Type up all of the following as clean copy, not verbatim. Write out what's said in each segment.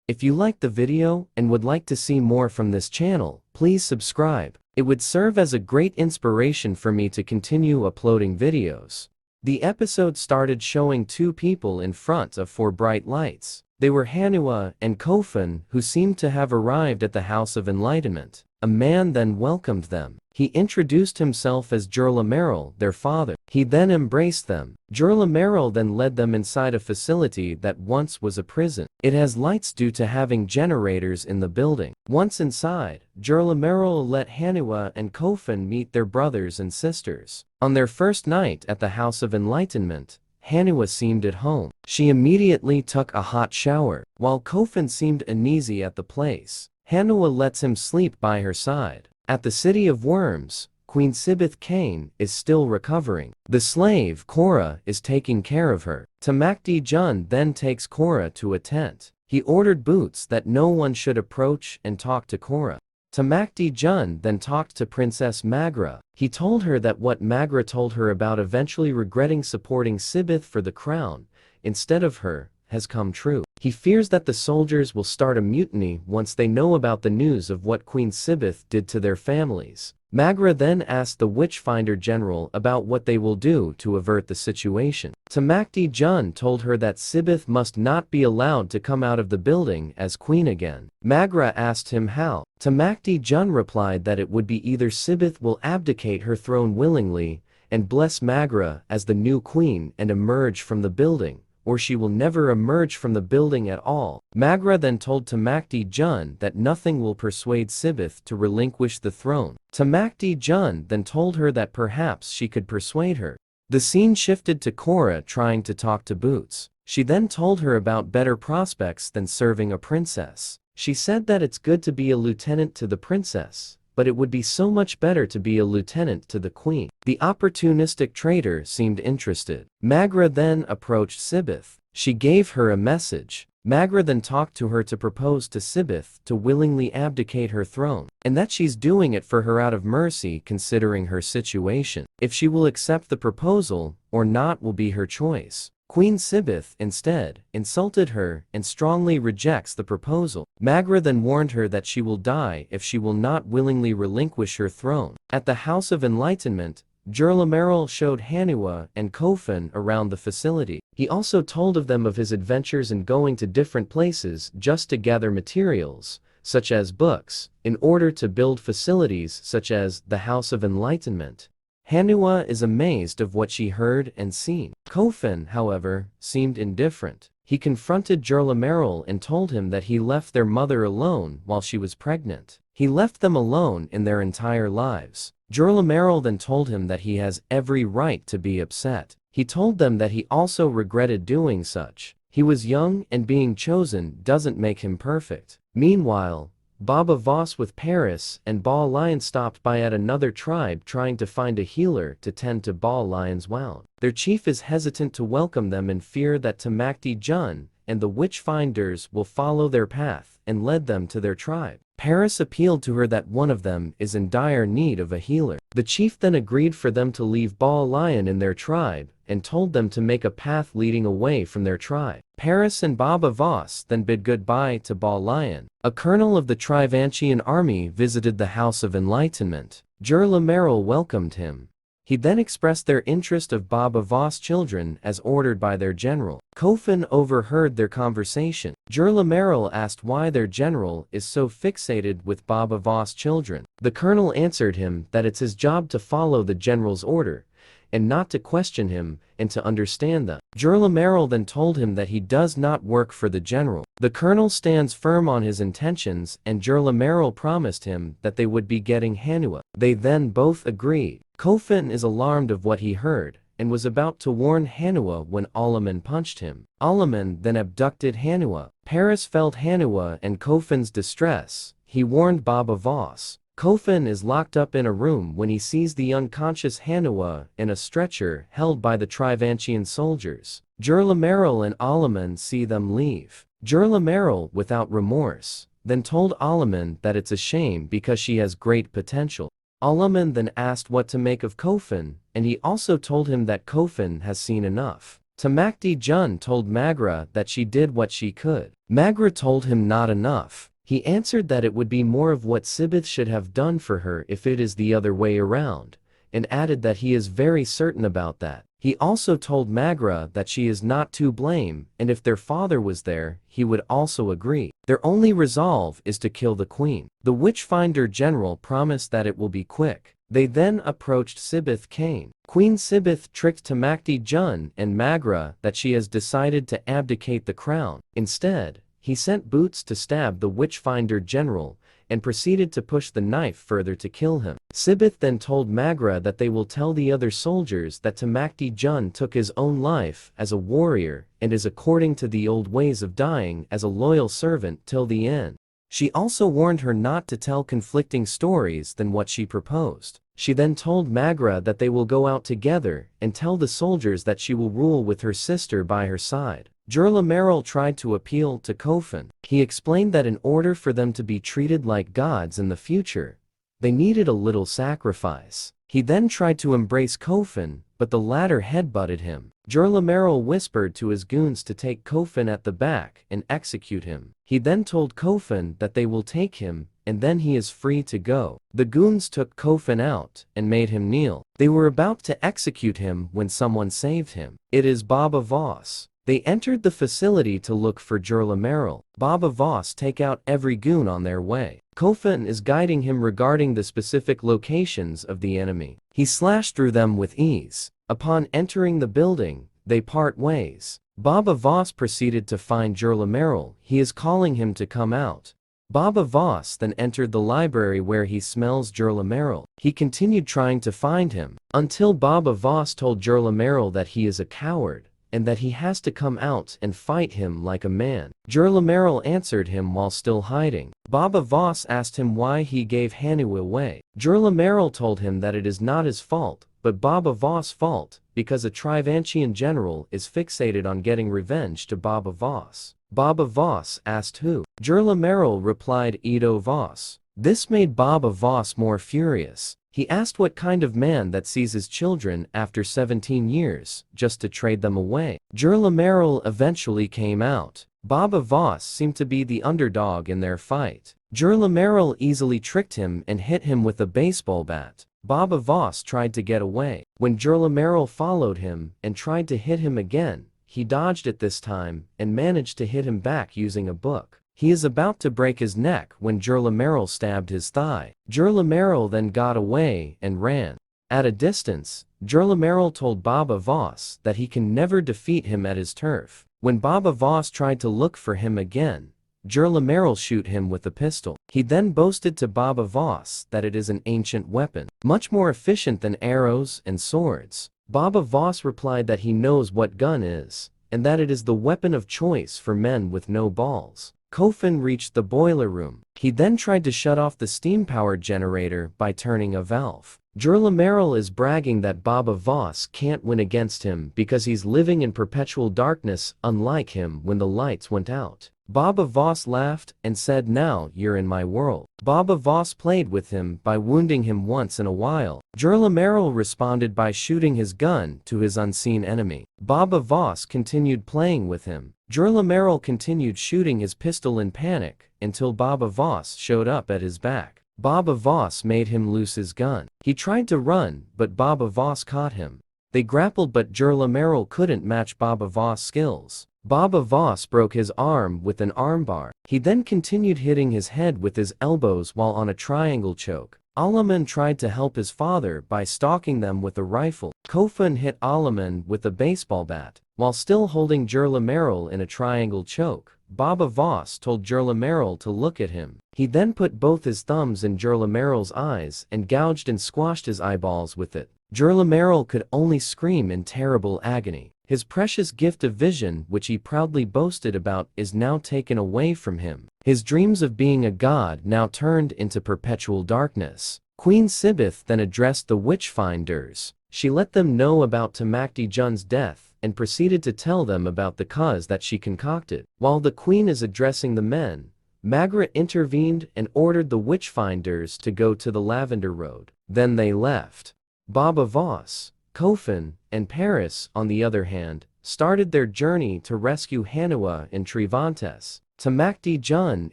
If you liked the video and would like to see more from this channel, please subscribe. It would serve as a great inspiration for me to continue uploading videos. The episode started showing two people in front of four bright lights. They were Hanua and Kofun, who seemed to have arrived at the House of Enlightenment. A man then welcomed them. He introduced himself as Jorlameril, their father. He then embraced them. Jorlameril then led them inside a facility that once was a prison. It has lights due to having generators in the building. Once inside, Jorlameril let Hanua and Kofun meet their brothers and sisters. On their first night at the House of Enlightenment, Hanua seemed at home. She immediately took a hot shower, while Kofun seemed uneasy at the place. Hanua lets him sleep by her side. At the City of Worms, Queen Sibith Kane is still recovering. The slave, Korra, is taking care of her. Tamakdi Jun then takes Korra to a tent. He ordered Boots that no one should approach and talk to Korra. Tamakdi Jun then talked to Princess Magra. He told her that what Magra told her about eventually regretting supporting Sibith for the crown, instead of her, has come true. He fears that the soldiers will start a mutiny once they know about the news of what Queen Sibith did to their families. Magra then asked the Witchfinder General about what they will do to avert the situation. Tamakdi Jun told her that Sibith must not be allowed to come out of the building as queen again. Magra asked him how. Tamakdi Jun replied that it would be either Sibith will abdicate her throne willingly and bless Magra as the new queen and emerge from the building, or she will never emerge from the building at all. Magra then told Tamakdi Jun that nothing will persuade Sibith to relinquish the throne. Tamakdi Jun then told her that perhaps she could persuade her. The scene shifted to Korra trying to talk to Boots. She then told her about better prospects than serving a princess. She said that it's good to be a lieutenant to the princess, but it would be so much better to be a lieutenant to the queen. The opportunistic traitor seemed interested. Magra then approached Sibith. She gave her a message. Magra then talked to her to propose to Sibith to willingly abdicate her throne, and that she's doing it for her out of mercy considering her situation. If she will accept the proposal or not will be her choice. Queen Sibith, instead, insulted her and strongly rejects the proposal. Magra then warned her that she will die if she will not willingly relinquish her throne. At the House of Enlightenment, Jorlameril showed Hanua and Kofun around the facility. He also told them of his adventures in going to different places just to gather materials, such as books, in order to build facilities such as the House of Enlightenment. Hanua is amazed of what she heard and seen. Kofun, however, seemed indifferent. He confronted Jorlameril and told him that he left their mother alone while she was pregnant. He left them alone in their entire lives. Jorlameril then told him that he has every right to be upset. He told them that he also regretted doing such. He was young and being chosen doesn't make him perfect. Meanwhile, Baba Voss with Paris and Ball Lion stopped by at another tribe trying to find a healer to tend to Ball Lion's wound. Their chief is hesitant to welcome them in fear that Tamakdi Jun and the Witchfinders will follow their path and led them to their tribe. Paris appealed to her that one of them is in dire need of a healer. The chief then agreed for them to leave Ball Lion in their tribe and told them to make a path leading away from their tribe. Paris and Baba Voss then bid goodbye to Ball Lion. A colonel of the Trivantian army visited the House of Enlightenment. Jorlameril welcomed him. He then expressed their interest of Baba Voss' children as ordered by their general. Kofun overheard their conversation. Jorlameril asked why their general is so fixated with Baba Voss' children. The colonel answered him that it's his job to follow the general's order, and not to question him, and to understand them. Jorlameril then told him that he does not work for the general. The colonel stands firm on his intentions and Jorlameril promised him that they would be getting Hanua. They then both agreed. Kofun is alarmed of what he heard, and was about to warn Hanua when Alaman punched him. Alaman then abducted Hanua. Paris felt Hanua and Kofun's distress. He warned Baba Voss. Kofun is locked up in a room when he sees the unconscious Hanua in a stretcher held by the Trivantian soldiers. Jorlameril and Alaman see them leave. Jorlameril, without remorse, then told Alaman that it's a shame because she has great potential. Alaman then asked what to make of Kofun, and he also told him that Kofun has seen enough. Tamakdi Jun told Magra that she did what she could. Magra told him not enough. He answered that it would be more of what Sibith should have done for her if it is the other way around, and added that he is very certain about that. He also told Magra that she is not to blame, and if their father was there, he would also agree. Their only resolve is to kill the queen. The Witchfinder General promised that it will be quick. They then approached Sibith Kane. Queen Sibith tricked Tamakdi Jun and Magra that she has decided to abdicate the crown. Instead, he sent Boots to stab the Witchfinder General and proceeded to push the knife further to kill him. Sibith then told Magra that they will tell the other soldiers that Tamakdi Jun took his own life as a warrior and is according to the old ways of dying as a loyal servant till the end. She also warned her not to tell conflicting stories than what she proposed. She then told Magra that they will go out together and tell the soldiers that she will rule with her sister by her side. Jurlameril tried to appeal to Kofan. He explained that in order for them to be treated like gods in the future, they needed a little sacrifice. He then tried to embrace Kofan, but the latter headbutted him. Jurlameril whispered to his goons to take Kofan at the back and execute him. He then told Kofan that they will take him, and then he is free to go. The goons took Kofan out and made him kneel. They were about to execute him when someone saved him. It is Baba Voss. They entered the facility to look for Jurlameril. Baba Voss take out every goon on their way. Kofan is guiding him regarding the specific locations of the enemy. He slashed through them with ease. Upon entering the building, they part ways. Baba Voss proceeded to find Jurlameril. He is calling him to come out. Baba Voss then entered the library where he smells Jurlameril. He continued trying to find him, until Baba Voss told Jurlameril that he is a coward, and that he has to come out and fight him like a man. Jurlameril answered him while still hiding. Baba Voss asked him why he gave Hanu away. Jurlameril told him that it is not his fault, but Baba Voss' fault, because a Trivantian general is fixated on getting revenge to Baba Voss. Baba Voss asked who. Jurlameril replied Edo Voss. This made Baba Voss more furious. He asked what kind of man that sees his children after 17 years, just to trade them away. Jurlameril eventually came out. Baba Voss seemed to be the underdog in their fight. Jurlameril easily tricked him and hit him with a baseball bat. Baba Voss tried to get away. When Jurlameril followed him and tried to hit him again, he dodged it this time and managed to hit him back using a book. He is about to break his neck when Jurlameril stabbed his thigh. Jurlameril then got away and ran. At a distance, Jurlameril told Baba Voss that he can never defeat him at his turf. When Baba Voss tried to look for him again, Jurlameril shoot him with a pistol. He then boasted to Baba Voss that it is an ancient weapon, much more efficient than arrows and swords. Baba Voss replied that he knows what gun is, and that it is the weapon of choice for men with no balls. Kofan reached the boiler room. He then tried to shut off the steam-powered generator by turning a valve. Jurlameril is bragging that Baba Voss can't win against him because he's living in perpetual darkness, unlike him when the lights went out. Baba Voss laughed and said, "Now you're in my world." Baba Voss played with him by wounding him once in a while. Jurlameril responded by shooting his gun to his unseen enemy. Baba Voss continued playing with him. Jurlameril continued shooting his pistol in panic until Baba Voss showed up at his back. Baba Voss made him loose his gun. He tried to run, but Baba Voss caught him. They grappled, but Jurlameril couldn't match Baba Voss' skills. Baba Voss broke his arm with an armbar. He then continued hitting his head with his elbows while on a triangle choke. Alaman tried to help his father by stalking them with a rifle. Kofan hit Alaman with a baseball bat. While still holding Jurlameril in a triangle choke, Baba Voss told Jurlameril to look at him. He then put both his thumbs in Jurlameril's eyes and gouged and squashed his eyeballs with it. Jurlameril could only scream in terrible agony. His precious gift of vision, which he proudly boasted about, is now taken away from him. His dreams of being a god now turned into perpetual darkness. Queen Sibith then addressed the Witchfinders. She let them know about Tamakdi Jun's death and proceeded to tell them about the cause that she concocted. While the queen is addressing the men, Magra intervened and ordered the Witchfinders to go to the Lavender Road. Then they left. Baba Voss, Kofan, and Paris, on the other hand, started their journey to rescue Hanua and Trivantes. Tamakdi Jun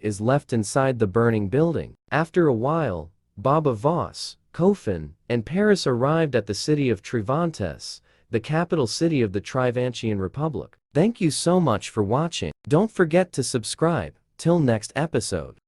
is left inside the burning building. After a while, Baba Voss, Kofin, and Paris arrived at the city of Trivantes, the capital city of the Trivantian Republic. Thank you so much for watching. Don't forget to subscribe. Till next episode.